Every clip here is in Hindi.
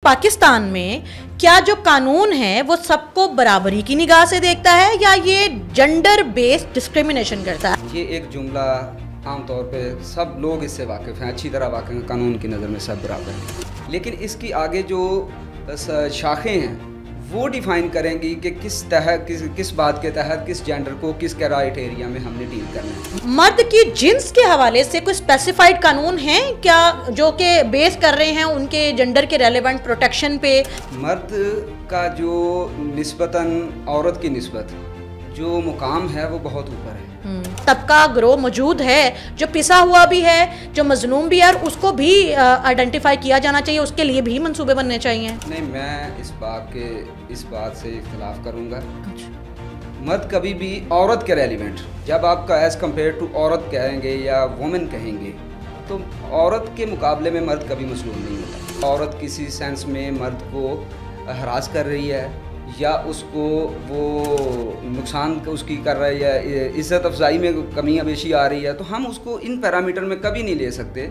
पाकिस्तान में क्या जो कानून है वो सबको बराबरी की निगाह से देखता है या ये जेंडर बेस्ड डिस्क्रिमिनेशन करता है? ये एक जुमला आमतौर पे सब लोग इससे वाकिफ़ हैं, अच्छी तरह वाकिफ़ हैं, कानून की नज़र में सब बराबर हैं। लेकिन इसकी आगे जो शाखें हैं वो डिफ़ाइन करेंगी कि किस बात के तहत किस जेंडर को किस क्राइटेरिया में हमने डील करना है। मर्द की जिन्स के हवाले से कोई स्पेसिफाइड कानून हैं क्या जो कि बेस कर रहे हैं उनके जेंडर के रेलेवेंट प्रोटेक्शन पे? मर्द का जो निस्बतन औरत की निस्बत जो मुकाम है वो बहुत ऊपर है। तबका ग्रोह मौजूद है जो पिसा हुआ भी है, जो मजलूम भी है, और उसको भी आइडेंटिफाई किया जाना चाहिए, उसके लिए भी मंसूबे बनने चाहिए। नहीं, मैं इस बात से इख्तिलाफ करूँगा। मर्द कभी भी औरत के रेलिवेंट, जब आपका एज़ कम्पेयर टू औरत कहेंगे या वुमेन कहेंगे तो औरत के मुकाबले में मर्द कभी मसलूम नहीं होता। औरत किसी सेंस में मर्द को हरास कर रही है या उसको वो नुकसान उसकी कर रहा है या इज़्ज़त अफजाई में कमी हमेशी आ रही है, तो हम उसको इन पैरामीटर में कभी नहीं ले सकते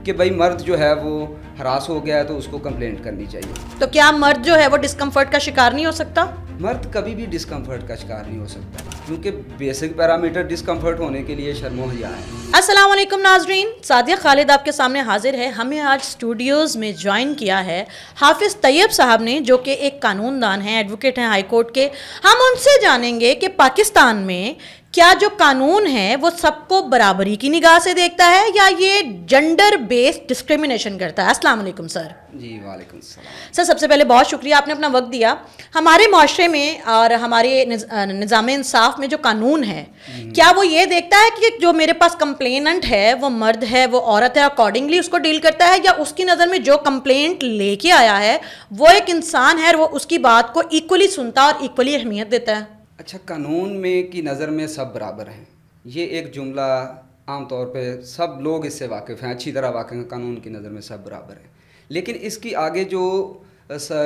कि भाई मर्द जो है वो हरास हो गया है तो उसको कंप्लेंट करनी चाहिए। तो क्या मर्द जो है वो डिस्कम्फर्ट का शिकार नहीं हो सकता? मर्द कभी भी डिस्कम्फर्ट का शिकार नहीं हो सकता क्योंकि बेसिक पैरामीटर डिस्कम्फर्ट होने के लिए शर्मो हया है। अस्सलाम वालेकुम नाजरीन, सादिया खालिद आपके सामने हाजिर है। हमें आज स्टूडियोज़ में ज्वाइन किया है हाफिज़ तैयब साहब ने, जो कि एक कानूनदान हैं, एडवोकेट हैं हाई कोर्ट के। हम उनसे जानेंगे कि पाकिस्तान में क्या जो कानून है वो सबको बराबरी की निगाह से देखता है या ये जेंडर बेस्ड डिस्क्रिमिनेशन करता है। अस्सलाम वालेकुम सर। जी वालेकुम सलाम। सर, सबसे पहले बहुत शुक्रिया, आपने अपना वक्त दिया। हमारे माशरे में और हमारे निज़ाम इंसाफ में जो कानून है, क्या वो ये देखता है कि जो मेरे पास कंप्लेनेंट है वो मर्द है, वो औरत है, अकॉर्डिंगली उसको डील करता है, या उसकी नज़र में जो कंप्लेंट लेके आया है वो एक इंसान है और वो उसकी बात को इक्वली सुनता और इक्वली अहमियत देता है? अच्छा, कानून में की नज़र में सब बराबर हैं, ये एक जुमला आमतौर पे सब लोग इससे वाकिफ़ हैं, अच्छी तरह वाकिफ़ हैं, कानून की नज़र में सब बराबर हैं। लेकिन इसकी आगे जो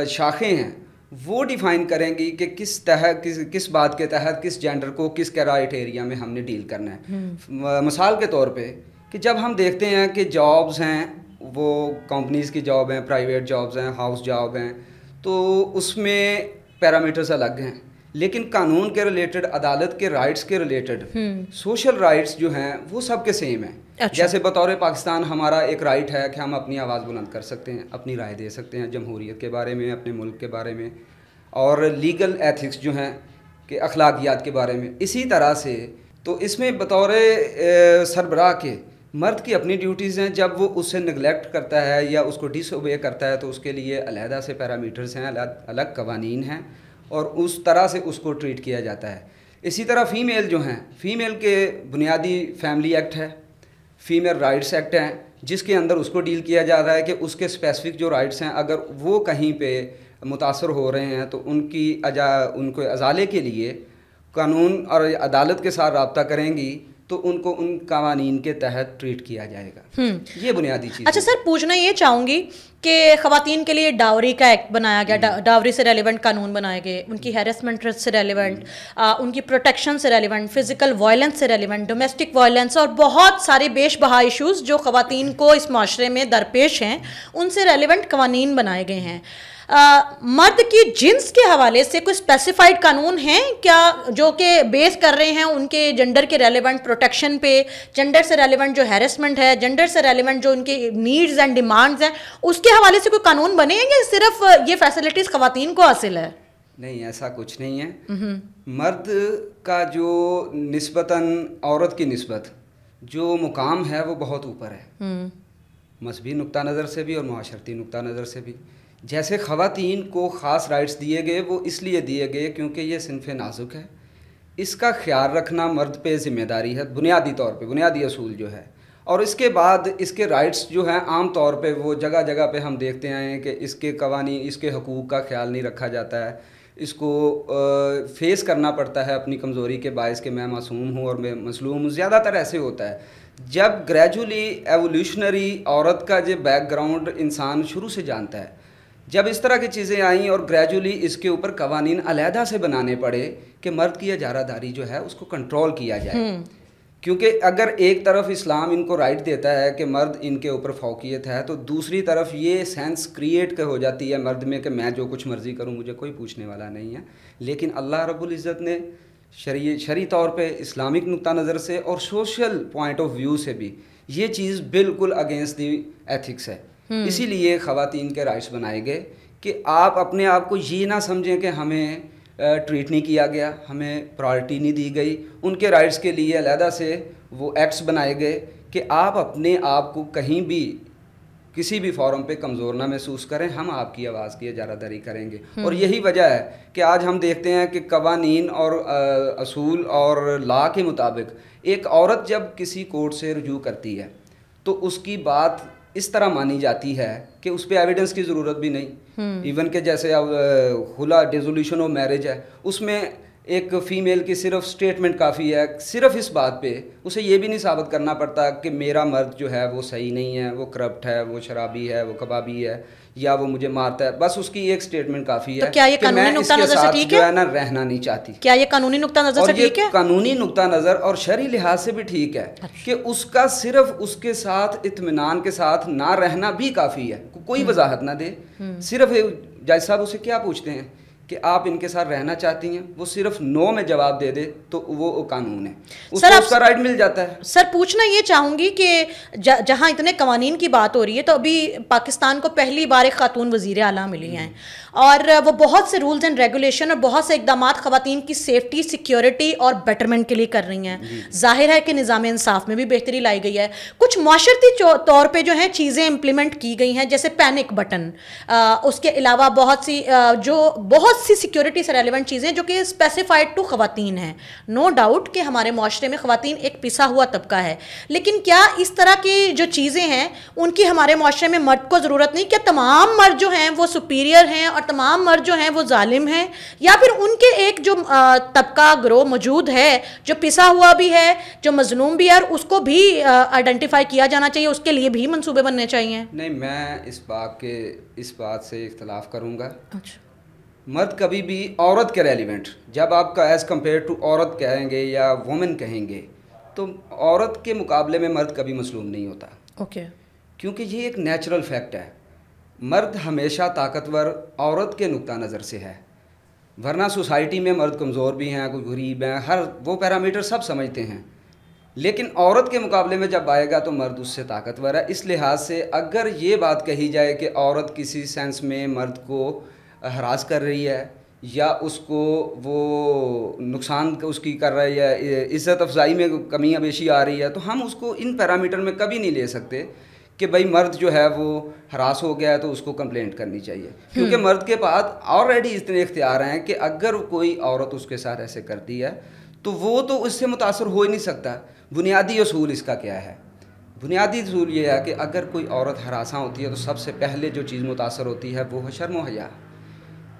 शाखें हैं वो डिफ़ाइन करेंगी कि किस बात के तहत किस जेंडर को किस क्राइटेरिया में हमने डील करना है। मिसाल के तौर पे कि जब हम देखते हैं कि जॉब्स हैं वो कंपनीज़ की जॉब हैं, प्राइवेट जॉब्स हैं, हाउस जॉब हैं, तो उसमें पैरामीटर्स अलग हैं। लेकिन कानून के रिलेटेड, अदालत के राइट्स के रिलेटेड, सोशल राइट्स जो हैं वो सबके सेम हैं। अच्छा। जैसे बतौर पाकिस्तान हमारा एक राइट है कि हम अपनी आवाज़ बुलंद कर सकते हैं, अपनी राय दे सकते हैं जमहूरियत के बारे में, अपने मुल्क के बारे में, और लीगल एथिक्स जो हैं कि अखलाकियात के बारे में। इसी तरह से तो इसमें बतौर सरबराह के मर्द की अपनी ड्यूटीज़ हैं। जब वो उससे निगलेक्ट करता है या उसको डिसओबे करता है तो उसके लिए अलहदा से पैरामीटर्स हैं, अलग कवानीन हैं और उस तरह से उसको ट्रीट किया जाता है। इसी तरह फ़ीमेल जो हैं, फ़ीमेल के बुनियादी फैमिली एक्ट है, फ़ीमेल राइट्स एक्ट हैं, जिसके अंदर उसको डील किया जा रहा है कि उसके स्पेसिफिक जो राइट्स हैं अगर वो कहीं पे मुतासर हो रहे हैं तो उनको अजाले के लिए कानून और अदालत के साथ रब्ता करेंगी तो उनको उन कवानीन के तहत ट्रीट किया जाएगा। ये बुनियादी चीज़। अच्छा सर, पूछना ये चाहूँगी कि ख़वातीन के लिए डावरी का एक्ट बनाया गया, डावरी से रेलिवेंट कानून बनाए गए, उनकी हैरेसमेंट से रेलिवेंट, उनकी प्रोटेक्शन से रेलिवेंट, फ़िज़िकल वायलेंस से रेलिवेंट, डोमेस्टिक वायलेंस और बहुत सारे बेशबहा इशूज़ जो ख़वातीन को इस माशरे में दरपेश हैं उनसे रेलिवेंट कवानीन बनाए गए हैं। मर्द की जिन्स के हवाले से कोई स्पेसिफाइड कानून हैं क्या जो कि बेस कर रहे हैं उनके जेंडर के रेलेवेंट प्रोटेक्शन पे, जेंडर से रेलेवेंट जो हैरेसमेंट है, जेंडर से रेलेवेंट जो उनकी नीड्स एंड डिमांड्स हैं, उसके हवाले से कोई कानून बने हैं या सिर्फ ये फैसिलिटीज़ ख़वातीन को हासिल है? नहीं, ऐसा कुछ नहीं है। मर्द का जो निस्बतन औरत की निस्बत जो मुकाम है वो बहुत ऊपर है, मजहबी नुक्ता नज़र से भी और माशरती नुक्ता नज़र से भी। जैसे ख़वातीन को ख़ास राइट्स दिए गए वो इसलिए दिए गए क्योंकि ये सिनफ़ नाजुक है, इसका ख्याल रखना मर्द पे ज़िम्मेदारी है बुनियादी तौर पे, बुनियादी असूल जो है। और इसके बाद इसके राइट्स जो हैं आम तौर पे वो जगह जगह पे हम देखते हैं कि इसके कवानीन, इसके हकूक़ का ख्याल नहीं रखा जाता है, इसको फेस करना पड़ता है अपनी कमज़ोरी के बायस कि मैं मासूम हूँ और मैं मसलूम हूँ। ज़्यादातर ऐसे होता है जब ग्रेजुअली एवोल्यूशनरी औरत का जो बैकग्राउंड इंसान शुरू से जानता है, जब इस तरह की चीज़ें आई और ग्रेजुअली इसके ऊपर कवानीन अलहदा से बनाने पड़े कि मर्द की इजारादारी जो है उसको कंट्रोल किया जाए, क्योंकि अगर एक तरफ इस्लाम इनको राइट देता है कि मर्द इनके ऊपर फौकियत है, तो दूसरी तरफ ये सेंस क्रिएट हो जाती है मर्द में कि मैं जो कुछ मर्ज़ी करूं मुझे कोई पूछने वाला नहीं है। लेकिन अल्लाह रब्बुल इज़्ज़त ने शरई तौर पे इस्लामिक नुक्ता नज़र से और सोशल पॉइंट ऑफ व्यू से भी ये चीज़ बिल्कुल अगेंस्ट दी एथिक्स है। इसीलिए ख़वातीन के राइट्स बनाए गए कि आप अपने आप को ये ना समझें कि हमें ट्रीट नहीं किया गया, हमें प्रायोरिटी नहीं दी गई। उनके राइट्स के लिए अलहदा से वो एक्ट्स बनाए गए कि आप अपने आप को कहीं भी किसी भी फॉरम पे कमज़ोर ना महसूस करें, हम आपकी आवाज़ की इजारादारी करेंगे। और यही वजह है कि आज हम देखते हैं कि कवानीन और असूल और लॉ के मुताबिक एक औरत जब किसी कोर्ट से रुजू करती है तो उसकी बात इस तरह मानी जाती है कि उस पर एविडेंस की ज़रूरत भी नहीं। इवन के जैसे अब खुला डिसोल्यूशन ऑफ मैरिज है, उसमें एक फ़ीमेल की सिर्फ स्टेटमेंट काफ़ी है, सिर्फ इस बात पे उसे ये भी नहीं साबित करना पड़ता कि मेरा मर्द जो है वो सही नहीं है, वो करप्ट है, वो शराबी है, वो कबाबी है, या वो मुझे मारता है। बस उसकी एक स्टेटमेंट काफ़ी है। तो क्या ये कानूनी नुक्ता नज़र से ठीक है? जो है ना रहना नहीं चाहती। क्या ये कानूनी नुक्ता नज़र से ठीक है? कानूनी नुक्ता नज़र और शरई लिहाज से भी ठीक है। अच्छा। कि उसका सिर्फ उसके साथ इत्मीनान के साथ ना रहना भी काफ़ी है, कोई वजाहत ना दे। सिर्फ जज साहब उसे क्या पूछते हैं कि आप इनके साथ रहना चाहती हैं, वो सिर्फ नो में जवाब दे दे तो वो कानून है, उसको उसका राइट मिल जाता है। सर पूछना ये चाहूँगी कि जहाँ इतने कवानीन की बात हो रही है, तो अभी पाकिस्तान को पहली बार एक खातून वज़ीर आला मिली हैं और वो बहुत से रूल्स एंड रेगुलेशन और बहुत से इक़दाम ख़वातीन की सेफ्टी, सिक्योरिटी और बेटरमेंट के लिए कर रही हैं। जाहिर है कि निज़ाम इंसाफ में भी बेहतरी लाई गई है। कुछ माशरती तौर पर जो है चीज़ें इम्प्लीमेंट की गई हैं, जैसे पैनिक बटन, उसके अलावा बहुत सी सिक्योरिटी से रेलिवेंट चीज़ें जो कि स्पेसिफाइड टू ख़वातीन हैं। नो डाउट कि हमारे माशरे में ख़वातीन एक पिसा हुआ तबका है, लेकिन क्या इस तरह की जो चीज़ें हैं उनकी हमारे माशरे में मर्द को ज़रूरत नहीं? क्या तमाम मर्द जो हैं वो सुपीरियर हैं और तमाम मर्द जो हैं वो जालिम हैं, या फिर उनके एक जो तबका ग्रोह मौजूद है जो पिसा हुआ भी है, जो मजलूम भी है, और उसको भी आइडेंटिफाई किया जाना चाहिए, उसके लिए भी मंसूबे बनने चाहिए? नहीं, मैं इस बात से इख्तलाफ करूँगा। अच्छा। मर्द कभी भी औरत के रेलिवेंट, जब आपका एज़ कम्पेयर टू औरत कहेंगे या वुमेन कहेंगे, तो औरत के मुकाबले में मर्द कभी मसलूम नहीं होता। ओके। क्योंकि ये एक नेचुरल फैक्ट है। मर्द हमेशा ताकतवर औरत के नुक्ता नज़र से है, वरना सोसाइटी में मर्द कमज़ोर भी हैं, कोई गरीब हैं, हर वो पैरामीटर सब समझते हैं। लेकिन औरत के मुकाबले में जब आएगा तो मर्द उससे ताकतवर है। इस लिहाज से अगर ये बात कही जाए कि औरत किसी सेंस में मर्द को हरास कर रही है या उसको वो नुकसान उसकी कर रही है, इज़्ज़त अफजाई में कमी अबेशी आ रही है, तो हम उसको इन पैरामीटर में कभी नहीं ले सकते कि भाई मर्द जो है वो हरास हो गया है तो उसको कंप्लेंट करनी चाहिए। क्योंकि मर्द के पास ऑलरेडी इतने इख्तियार हैं कि अगर कोई औरत उसके साथ ऐसे करती है तो वो तो उससे मुतासर हो ही नहीं सकता। बुनियादी असूल इसका क्या है? बुनियादी असूल ये है कि अगर कोई औरत हरासा होती है तो सबसे पहले जो चीज़ मुतासर होती है वो है शर्म व हया,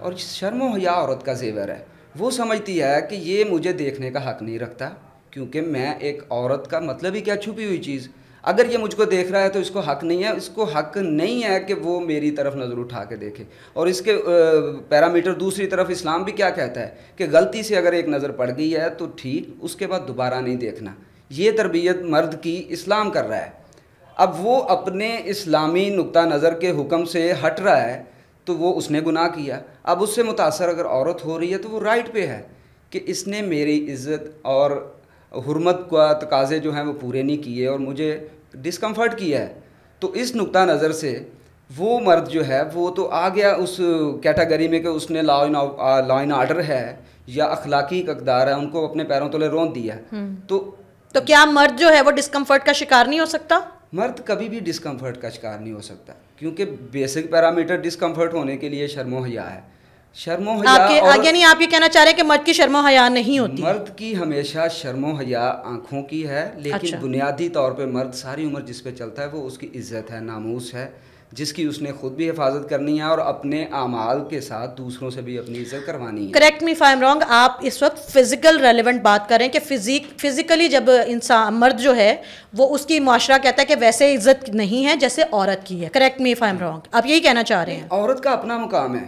और शर्म व हया औरत का ज़ेवर है। वो समझती है कि ये मुझे देखने का हक़ नहीं रखता, क्योंकि मैं एक औरत का मतलब ही क्या, छुपी हुई चीज़। अगर ये मुझको देख रहा है तो इसको हक़ नहीं है, इसको हक़ नहीं है कि वो मेरी तरफ नज़र उठा के देखे। और इसके पैरामीटर दूसरी तरफ इस्लाम भी क्या कहता है कि गलती से अगर एक नज़र पड़ गई है तो ठीक, उसके बाद दोबारा नहीं देखना। ये तरबियत मर्द की इस्लाम कर रहा है। अब वो अपने इस्लामी नुक्ता नज़र के हुक्म से हट रहा है तो वो उसने गुनाह किया। अब उससे मुतासर अगर औरत हो रही है तो वो राइट पे है कि इसने मेरी इज़्ज़त और हुर्मत का तकाज़े जो हैं वो पूरे नहीं किए और मुझे डिस्कम्फर्ट किया है। तो इस नुक्ता नज़र से वो मर्द जो है वो तो आ गया उस कैटेगरी में कि उसने लॉ एंड आर्डर है या अखलाकी इक़दार है, उनको अपने पैरों तले रौंद दिया। तो क्या मर्द जो है वो डिस्कम्फर्ट का शिकार नहीं हो सकता? मर्द कभी भी डिस्कम्फर्ट का शिकार नहीं हो सकता, क्योंकि बेसिक पैरामीटर डिस्कम्फर्ट होने के लिए शर्म व हया है। शर्म व हया यानी आप ये कहना चाह रहे हैं कि मर्द की शर्म व हया नहीं होती? मर्द की हमेशा शर्म व हया आँखों की है, लेकिन अच्छा। बुनियादी तौर पे मर्द सारी उम्र जिस पे चलता है वो उसकी इज़्ज़त है, नामूस है, जिसकी उसने खुद भी हिफाजत करनी है और अपने आमाल के साथ दूसरों से भी अपनी इज्जत करवानी है। Correct me if I am wrong, आप इस वक्त फिजिकल रेलेवेंट बात करें कि फिजिकली जब इंसान मर्द जो है वो उसकी माशरा कहता है कि वैसे इज्जत नहीं है जैसे औरत की है। Correct me if I am wrong, आप यही कहना चाह रहे हैं? औरत का अपना मुकाम है।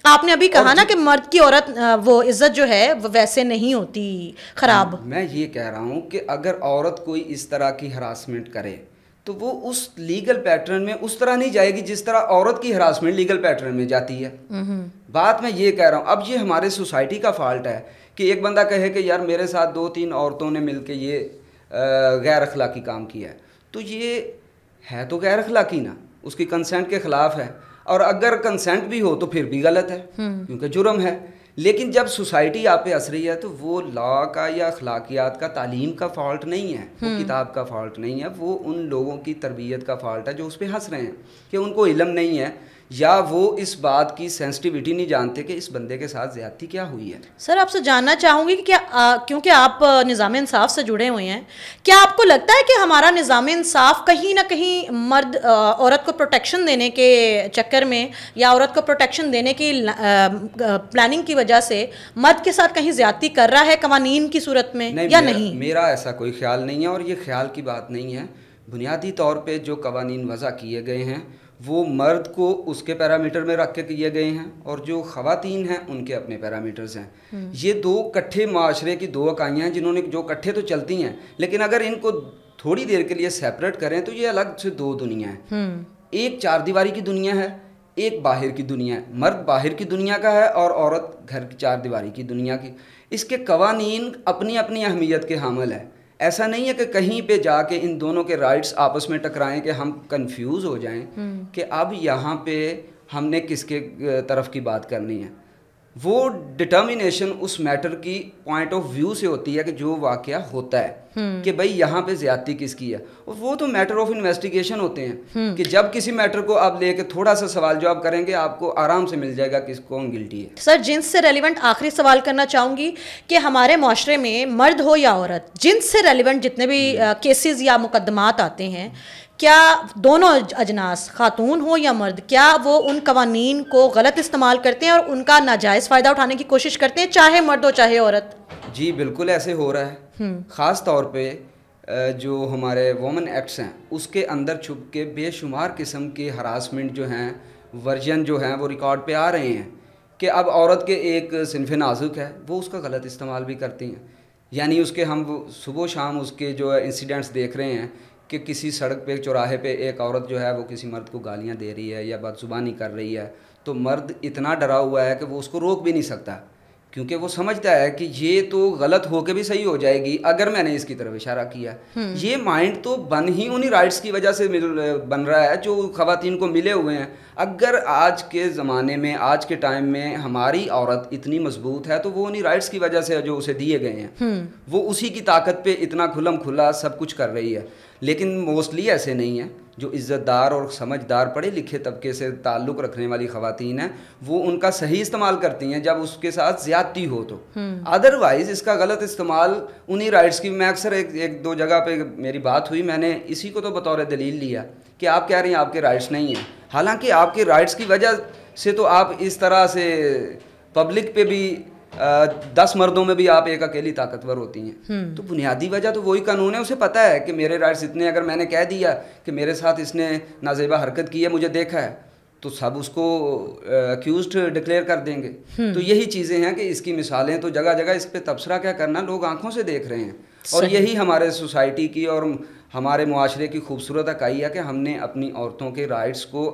आपने अभी कहा ना कि मर्द की औरत वो इज्जत जो है वो वैसे नहीं होती खराब। मैं ये कह रहा हूँ कि अगर औरत कोई इस तरह की हरासमेंट करे तो वो उस लीगल पैटर्न में उस तरह नहीं जाएगी जिस तरह औरत की हरासमेंट लीगल पैटर्न में जाती है। बात मैं ये कह रहा हूँ, अब ये हमारे सोसाइटी का फॉल्ट है कि एक बंदा कहे कि यार मेरे साथ 2-3 औरतों ने मिलके ये गैर अखलाकी काम किया है, तो ये है तो गैर अखलाकी ना, उसकी कंसेंट के ख़िलाफ़ है, और अगर कंसेंट भी हो तो फिर भी गलत है क्योंकि जुर्म है। लेकिन जब सोसाइटी आप पे हंस रही है तो वो लॉ का या अखलाकियात का, तालीम का फॉल्ट नहीं है, वो किताब का फॉल्ट नहीं है, वो उन लोगों की तरबियत का फॉल्ट है जो उस पर हंस रहे हैं कि उनको इल्म नहीं है या वो इस बात की सेंसिटिविटी नहीं जानते कि इस बंदे के साथ ज़्यादती क्या हुई है। सर आपसे जानना चाहूँगी कि क्या क्योंकि आप निज़ाम इंसाफ से जुड़े हुए हैं, क्या आपको लगता है कि हमारा निज़ाम इंसाफ कहीं ना कहीं मर्द औरत को प्रोटेक्शन देने के चक्कर में या औरत को प्रोटेक्शन देने की प्लानिंग की वजह से मर्द के साथ कहीं ज़्यादती कर रहा है कवानीन की सूरत में या नहीं? मेरा ऐसा कोई ख्याल नहीं है और ये ख्याल की बात नहीं है। बुनियादी तौर पर जो कवानीन वज़ा किए गए हैं वो मर्द को उसके पैरामीटर में रख के किए गए हैं और जो ख़वातीन हैं उनके अपने पैरामीटर्स हैं। ये दो कट्ठे माशरे की दो इकाइयाँ हैं जिन्होंने जो कट्ठे तो चलती हैं, लेकिन अगर इनको थोड़ी देर के लिए सेपरेट करें तो ये अलग से दो दुनिया है। एक चार दीवारी की दुनिया है, एक बाहर की दुनिया है। मर्द बाहर की दुनिया का है और औरत घर की चार दीवारी की दुनिया की। इसके कवानीन अपनी अपनी अहमियत के हामिल है। ऐसा नहीं है कि कहीं पे जाके इन दोनों के राइट्स आपस में टकराएं कि हम कंफ्यूज हो जाएं कि अब यहाँ पे हमने किसके तरफ की बात करनी है। वो डिटर्मिनेशन उस मैटर की पॉइंट ऑफ व्यू से होती है कि जो वाकया होता है कि भाई यहाँ पे ज्यादती किसकी है, और वो तो मैटर ऑफ इन्वेस्टिगेशन होते हैं कि जब किसी मैटर को आप लेके थोड़ा सा सवाल जवाब करेंगे आपको आराम से मिल जाएगा कि कौन गिल्टी है। सर जिन्स से रेलिवेंट आखिरी सवाल करना चाहूँगी कि हमारे माशरे में मर्द हो या औरत, जिन्स से रेलिवेंट जितने भी केसेस या मुकदमात आते हैं, क्या दोनों अजनास खातून हो या मर्द, क्या वो उन कवानीन को गलत इस्तेमाल करते हैं और उनका नाजायज़ फ़ायदा उठाने की कोशिश करते हैं, चाहे मर्द हो चाहे औरत? जी बिल्कुल ऐसे हो रहा है। ख़ास तौर पे जो हमारे वुमेन एक्ट्स हैं उसके अंदर छुप के बेशुमार किस्म के हरासमेंट जो हैं, वर्जन जो हैं वो रिकॉर्ड पे आ रहे हैं कि अब औरत के एक सिनफ़े नाजुक है वो उसका गलत इस्तेमाल भी करती हैं। यानी उसके हम सुबह शाम उसके जो इंसिडेंट्स देख रहे हैं कि किसी सड़क पे चौराहे पे एक औरत जो है वो किसी मर्द को गालियाँ दे रही है या बदजुबानी कर रही है, तो मर्द इतना डरा हुआ है कि वो उसको रोक भी नहीं सकता क्योंकि वो समझता है कि ये तो गलत होके भी सही हो जाएगी अगर मैंने इसकी तरफ इशारा किया। ये माइंड तो बन ही उन्हीं राइट्स की वजह से बन रहा है जो ख़वातीन को मिले हुए हैं। अगर आज के ज़माने में, आज के टाइम में हमारी औरत इतनी मजबूत है तो वो उन्हीं राइट्स की वजह से जो उसे दिए गए हैं वो उसी की ताकत पे इतना खुलम खुला सब कुछ कर रही है। लेकिन मोस्टली ऐसे नहीं है। जो इज़्ज़तदार और समझदार पढ़े लिखे तबके से ताल्लुक़ रखने वाली ख़वातीन हैं वो उनका सही इस्तेमाल करती हैं जब उसके साथ ज़्यादती हो तो। अदरवाइज़ इसका गलत इस्तेमाल उन्हीं राइट्स की, मैं अक्सर एक दो जगह पे मेरी बात हुई, मैंने इसी को तो बतौर दलील लिया कि आप कह रही हैं आपके राइट्स नहीं हैं, हालांकि आपके राइट्स की वजह से तो आप इस तरह से पब्लिक पे भी 10 मर्दों में भी आप एक अकेली ताकतवर होती हैं। तो बुनियादी वजह तो वही कानून है, उसे पता है कि मेरे राइट्स इतने, अगर मैंने कह दिया कि मेरे साथ इसने नाजेबा हरकत की है, मुझे देखा है, तो सब उसको अक्यूज्ड डिक्लेयर कर देंगे। तो यही चीज़ें हैं कि इसकी मिसालें तो जगह जगह, इस पर तबसरा क्या करना, लोग आंखों से देख रहे हैं। और यही हमारे सोसाइटी की और हमारे मुआशरे की खूबसूरत इकाई है कि हमने अपनी औरतों के राइट्स को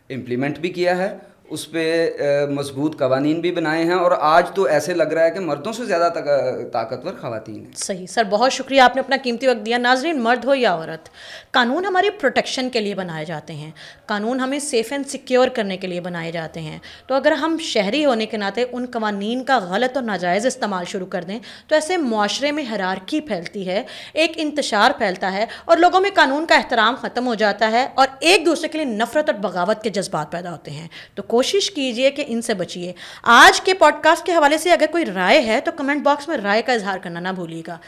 इम्प्लीमेंट भी किया है, उस पर मजबूत कवानीन भी बनाए हैं और आज तो ऐसे लग रहा है कि मर्दों से ज़्यादा ताकतवर ख़वातीन हैं। सही सर, बहुत शुक्रिया, आपने अपना कीमती वक्त दिया। नाज़रीन, मर्द हो या औरत, कानून हमारी प्रोटेक्शन के लिए बनाए जाते हैं, कानून हमें सेफ़ एंड सिक्योर करने के लिए बनाए जाते हैं। तो अगर हम शहरी होने के नाते उन कवानीन का गलत और नाजायज़ इस्तेमाल शुरू कर दें तो ऐसे मुआशरे में हिरार्की फैलती है, एक इंतशार फैलता है और लोगों में कानून का एहतराम ख़त्म हो जाता है और एक दूसरे के लिए नफ़रत और बगावत के जज्बात पैदा होते हैं। तो कोशिश कीजिए कि इनसे बचिए। आज के पॉडकास्ट के हवाले से अगर कोई राय है तो कमेंट बॉक्स में राय का इजहार करना ना भूलिएगा।